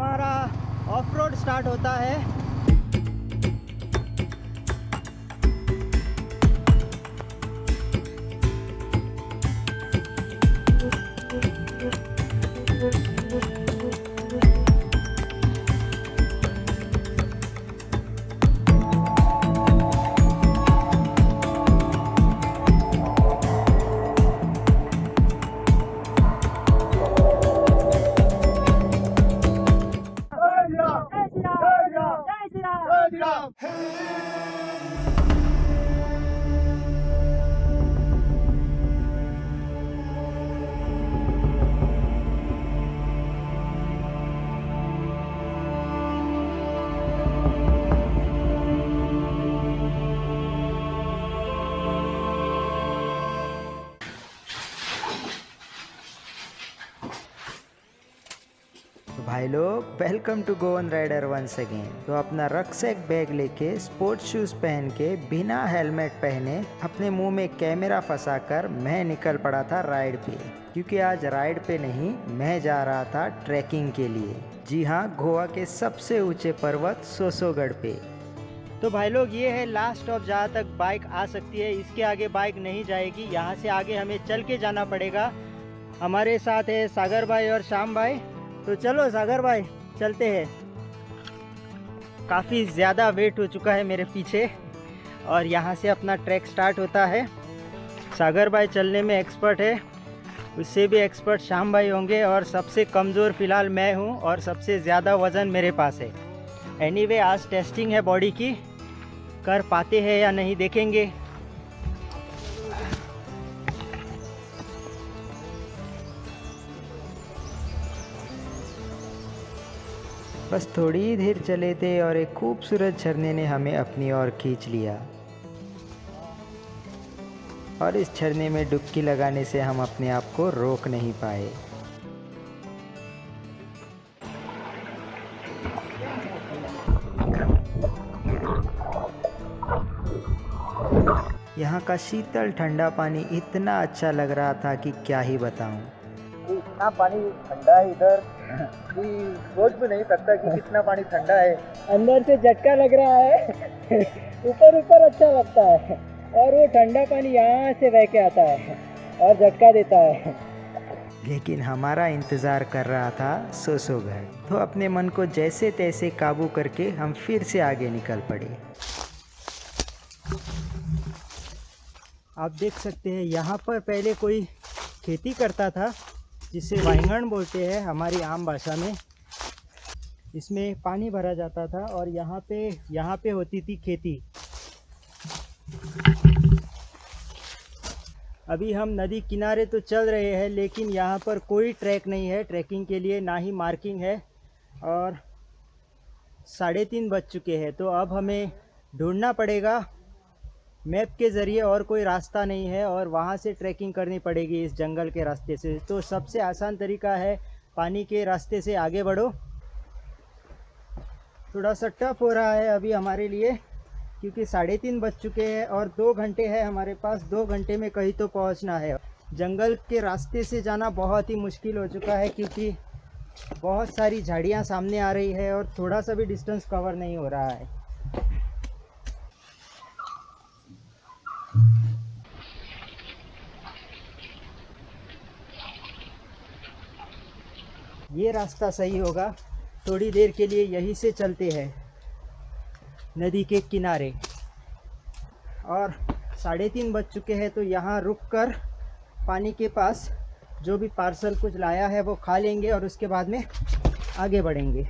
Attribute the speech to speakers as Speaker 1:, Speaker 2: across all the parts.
Speaker 1: हमारा of road start होता है। भाई लोग, welcome to Goan Rider once again. तो अपना रक्सैक बैग लेके, स्पोर्ट्स शूज पहन के, बिना हेलमेट पहने, अपने मुंह में कैमरा फंसाकर मैं निकल पड़ा था राइड पे। क्योंकि आज राइड पे नहीं, मैं जा रहा था ट्रैकिंग के लिए। जी हाँ, गोवा के सबसे ऊंचे पर्वत सोसोगढ़ पे। तो भाई लोग, ये है लास्ट स्टॉप जहाँ तक बाइक आ सकती है। इसके आगे बाइक नहीं जाएगी। यहाँ से आगे हमें चल के जाना पड़ेगा। हमारे साथ है सागर भाई और श्याम भाई। तो चलो सागर भाई, चलते हैं। काफ़ी ज़्यादा वेट हो चुका है मेरे पीछे और यहाँ से अपना ट्रैक स्टार्ट होता है। सागर भाई चलने में एक्सपर्ट है, उससे भी एक्सपर्ट श्याम भाई होंगे और सबसे कमज़ोर फ़िलहाल मैं हूँ और सबसे ज़्यादा वज़न मेरे पास है। एनीवे, आज टेस्टिंग है बॉडी की, कर पाते हैं या नहीं देखेंगे। बस थोड़ी ही देर चले थे और एक खूबसूरत झरने ने हमें अपनी ओर खींच लिया और इस झरने में डुबकी लगाने से हम अपने आप को रोक नहीं पाए। यहाँ का शीतल ठंडा पानी इतना अच्छा लग रहा था कि क्या ही बताऊं।
Speaker 2: इतना पानी ठंडा है इधर कि सोच भी नहीं सकता कि कितना पानी ठंडा है।
Speaker 1: अंदर से झटका लग रहा है, ऊपर ऊपर अच्छा लगता है और वो ठंडा पानी यहाँ से बह के आता है और झटका देता है। लेकिन हमारा इंतज़ार कर रहा था सोसोगढ़। तो अपने मन को जैसे तैसे काबू करके हम फिर से आगे निकल पड़े। आप देख सकते हैं, यहाँ पर पहले कोई खेती करता था जिसे वाइंगण बोलते हैं हमारी आम भाषा में। इसमें पानी भरा जाता था और यहाँ पे होती थी खेती। अभी हम नदी किनारे तो चल रहे हैं, लेकिन यहाँ पर कोई ट्रैक नहीं है ट्रैकिंग के लिए, ना ही मार्किंग है। और 3:30 बज चुके हैं। तो अब हमें ढूंढना पड़ेगा मैप के ज़रिए, और कोई रास्ता नहीं है और वहाँ से ट्रैकिंग करनी पड़ेगी इस जंगल के रास्ते से। तो सबसे आसान तरीका है पानी के रास्ते से आगे बढ़ो। थोड़ा सा टफ हो रहा है अभी हमारे लिए, क्योंकि 3:30 बज चुके हैं और 2 घंटे है हमारे पास। 2 घंटे में कहीं तो पहुँचना है। जंगल के रास्ते से जाना बहुत ही मुश्किल हो चुका है, क्योंकि बहुत सारी झाड़ियाँ सामने आ रही है और थोड़ा सा भी डिस्टेंस कवर नहीं हो रहा है। ये रास्ता सही होगा। थोड़ी देर के लिए यहीं से चलते हैं नदी के किनारे। और 3:30 बज चुके हैं, तो यहाँ रुककर पानी के पास जो भी पार्सल कुछ लाया है वो खा लेंगे और उसके बाद में आगे बढ़ेंगे।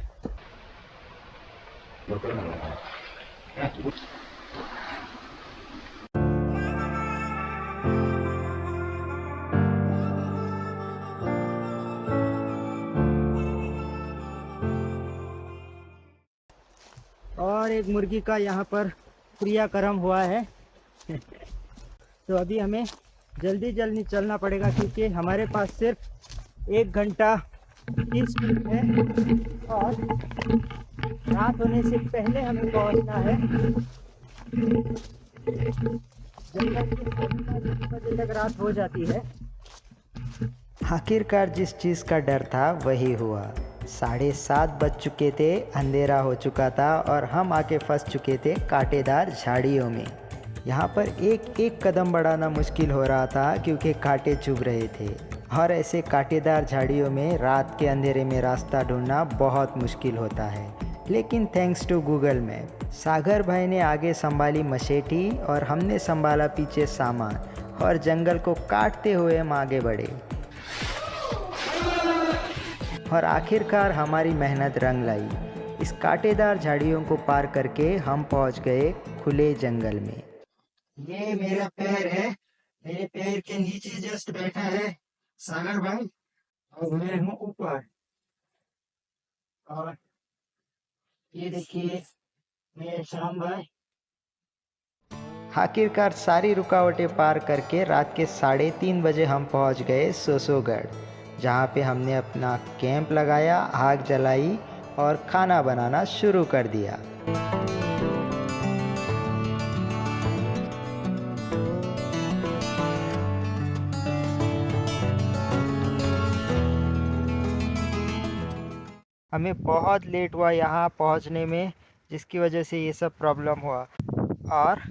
Speaker 1: और एक मुर्गी का यहाँ पर क्रियाक्रम हुआ है। तो अभी हमें जल्दी चलना पड़ेगा, क्योंकि हमारे पास सिर्फ 1 घंटा 30 मिनट है और रात होने से पहले हमें पहुँचना है। जब बजे तक रात हो जाती है। आखिरकार जिस चीज़ का डर था वही हुआ। 7:30 बज चुके थे, अंधेरा हो चुका था और हम आके फंस चुके थे कांटेदार झाड़ियों में। यहाँ पर एक एक कदम बढ़ाना मुश्किल हो रहा था क्योंकि कांटे चुभ रहे थे और ऐसे कांटेदार झाड़ियों में रात के अंधेरे में रास्ता ढूंढना बहुत मुश्किल होता है। लेकिन थैंक्स टू गूगल मैप, सागर भाई ने आगे संभाली मशेटी और हमने संभाला पीछे सामान और जंगल को काटते हुए हम आगे बढ़े और आखिरकार हमारी मेहनत रंग लाई। इस कांटेदार झाड़ियों को पार करके हम पहुंच गए खुले जंगल में। ये मेरा पैर है, मेरे पैर के नीचे जस्ट बैठा है सागर भाई और मैं हूँ ऊपर। और ये देखिए मैं श्याम भाई। आखिरकार सारी रुकावटें पार करके रात के 3:30 बजे हम पहुंच गए सोसोगढ़, जहां पे हमने अपना कैंप लगाया, आग जलाई और खाना बनाना शुरू कर दिया। हमें बहुत लेट हुआ यहाँ पहुँचने में, जिसकी वजह से ये सब प्रॉब्लम हुआ और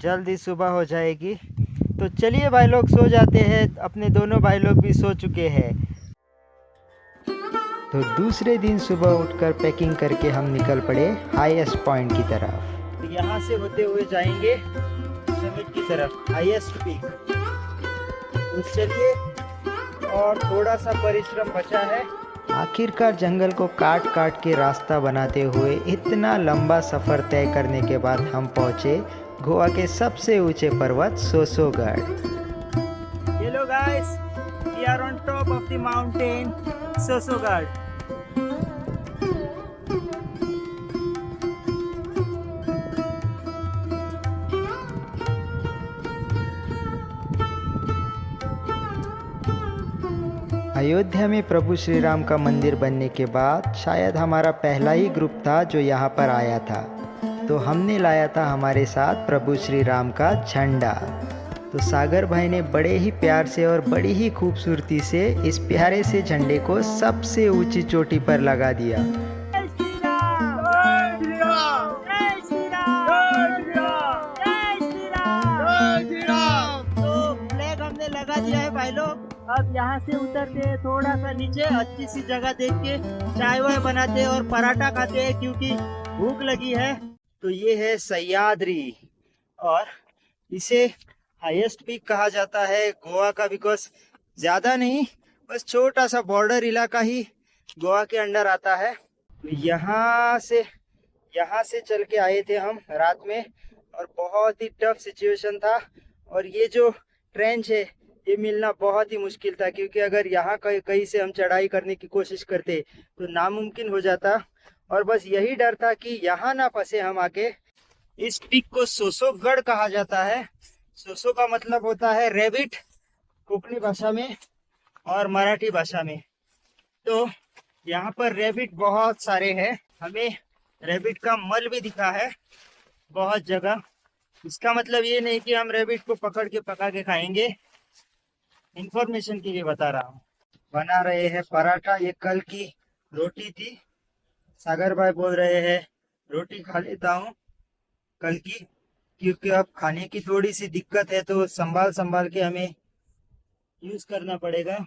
Speaker 1: जल्दी सुबह हो जाएगी। तो चलिए भाई लोग सो जाते हैं, अपने दोनों भाई लोग भी सो चुके हैं। तो दूसरे दिन सुबह उठकर पैकिंग करके हम निकल पड़े हाईएस्ट पॉइंट की तरफ। तो यहाँ से होते हुए जाएंगे समिट की तरफ, हाईएस्ट पीक। तो चलिए, और थोड़ा सा परिश्रम बचा है। आखिरकार जंगल को काट काट के रास्ता बनाते हुए इतना लंबा सफ़र तय करने के बाद हम पहुँचे गोवा के सबसे ऊंचे पर्वत Sosogarh. Hello guys, we are on top of the mountain Sosogarh. Ayodhya में प्रभु श्री राम का मंदिर बनने के बाद शायद हमारा पहला ही ग्रुप था जो यहाँ पर आया था। तो हमने लाया था हमारे साथ प्रभु श्री राम का झंडा। तो सागर भाई ने बड़े ही प्यार से और बड़ी ही खूबसूरती से इस प्यारे से झंडे को सबसे ऊंची चोटी पर लगा दिया। तो फ्लैग हमने लगा दिया है भाई लोग। अब यहाँ से उतरते हैं थोड़ा सा नीचे, अच्छी सी जगह देख के चाय वाय बनाते हैं और पराठा खाते हैं क्योंकि भूख लगी है। तो ये है सह्याद्री और इसे हाईएस्ट पीक कहा जाता है गोवा का, बिकॉज ज्यादा नहीं, बस छोटा सा बॉर्डर इलाका ही गोवा के अंडर आता है। यहाँ से चल के आए थे हम रात में और बहुत ही टफ सिचुएशन था। और ये जो ट्रेंच है ये मिलना बहुत ही मुश्किल था, क्योंकि अगर यहाँ कहीं से हम चढ़ाई करने की कोशिश करते तो नामुमकिन हो जाता। और बस यही डर था कि यहाँ ना फंसे हम आके। इस पीक को सोसोगढ़ कहा जाता है। सोसो का मतलब होता है रैबिट कोंकणी भाषा में और मराठी भाषा में। तो यहाँ पर रैबिट बहुत सारे हैं, हमें रैबिट का मल भी दिखा है बहुत जगह। इसका मतलब ये नहीं कि हम रैबिट को पकड़ के पका के खाएंगे, इंफॉर्मेशन के लिए बता रहा हूँ। बना रहे हैं पराठा, ये कल की रोटी थी। सागर भाई बोल रहे हैं रोटी खा लेता हूँ कल की, क्योंकि अब खाने की थोड़ी सी दिक्कत है तो संभाल के हमें यूज करना पड़ेगा।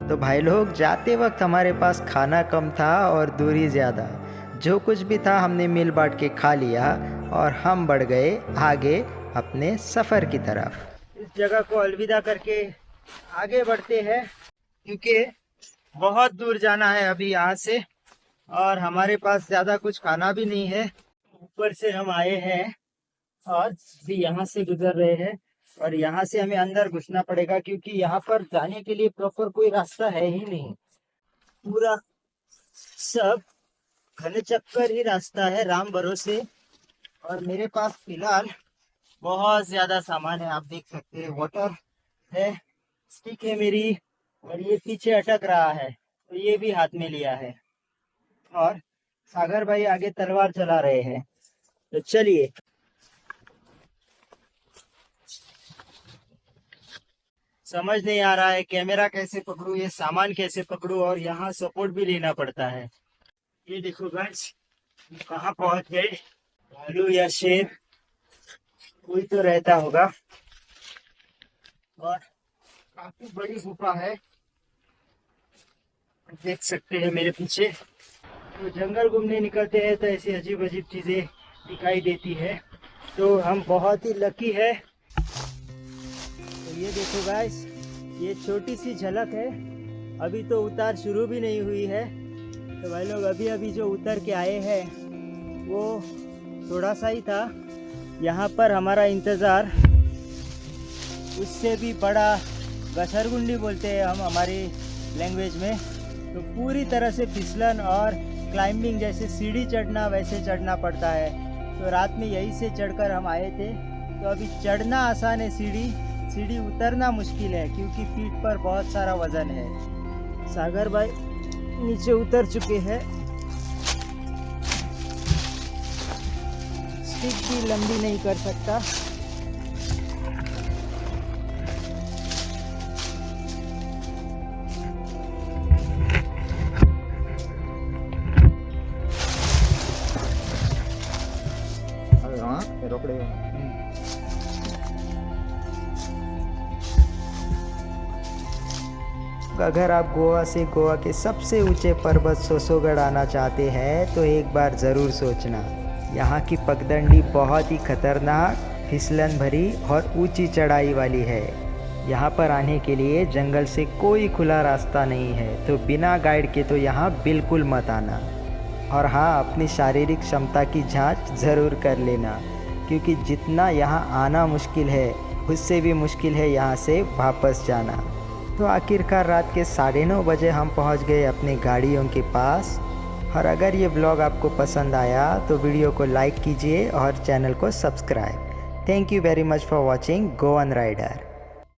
Speaker 1: तो भाई लोग, जाते वक्त हमारे पास खाना कम था और दूरी ज़्यादा। जो कुछ भी था हमने मिल बांट के खा लिया और हम बढ़ गए आगे अपने सफ़र की तरफ। इस जगह को अलविदा करके आगे बढ़ते हैं, क्योंकि बहुत दूर जाना है अभी यहाँ से और हमारे पास ज़्यादा कुछ खाना भी नहीं है। ऊपर से हम आए हैं और भी यहाँ से गुजर रहे हैं और यहाँ से हमें अंदर घुसना पड़ेगा, क्योंकि यहाँ पर जाने के लिए प्रॉपर कोई रास्ता है ही नहीं। पूरा सब घने चक्कर ही रास्ता है राम भरोसे। और मेरे पास फिलहाल बहुत ज्यादा सामान है, आप देख सकते हैं। वाटर है, स्टिक है मेरी, और ये पीछे अटक रहा है तो ये भी हाथ में लिया है। और सागर भाई आगे तलवार चला रहे हैं। तो चलिए, समझ नहीं आ रहा है कैमरा कैसे पकड़ूं, ये सामान कैसे पकड़ूं, और यहाँ सपोर्ट भी लेना पड़ता है। ये देखो गाइस, कहाँ पहुंच गए। भालू या शेर कोई तो रहता होगा, और काफी बड़ी गुफा है, देख सकते हैं मेरे पीछे। तो जंगल घूमने निकलते हैं तो ऐसी अजीब अजीब चीजें दिखाई देती है, तो हम बहुत ही लकी है। तो ये देखो गाइस, ये छोटी सी झलक है, अभी तो उतार शुरू भी नहीं हुई है। तो भाई लोग अभी अभी जो उतर के आए हैं वो थोड़ा सा ही था। यहाँ पर हमारा इंतज़ार उससे भी बड़ा, घसरगुंडी बोलते हैं हम हमारी लैंग्वेज में, तो पूरी तरह से फिसलन और क्लाइंबिंग, जैसे सीढ़ी चढ़ना वैसे चढ़ना पड़ता है। तो रात में यहीं से चढ़कर हम आए थे। तो अभी चढ़ना आसान है, सीढ़ी उतरना मुश्किल है, क्योंकि पीठ पर बहुत सारा वजन है। सागर भाई नीचे उतर चुके हैं, स्टिक भी लंबी नहीं कर सकता।
Speaker 2: रोकड़े
Speaker 1: अगर आप गोवा से गोवा के सबसे ऊंचे पर्वत सोसोगढ़ आना चाहते हैं तो एक बार ज़रूर सोचना। यहाँ की पगडंडी बहुत ही खतरनाक, फिसलन भरी और ऊंची चढ़ाई वाली है। यहाँ पर आने के लिए जंगल से कोई खुला रास्ता नहीं है, तो बिना गाइड के तो यहाँ बिल्कुल मत आना। और हाँ, अपनी शारीरिक क्षमता की जांच ज़रूर कर लेना, क्योंकि जितना यहाँ आना मुश्किल है उससे भी मुश्किल है यहाँ से वापस जाना। तो आखिरकार रात के 9:30 बजे हम पहुँच गए अपनी गाड़ियों के पास। और अगर ये ब्लॉग आपको पसंद आया तो वीडियो को लाइक कीजिए और चैनल को subscribe. Thank you very much for watching Goan rider.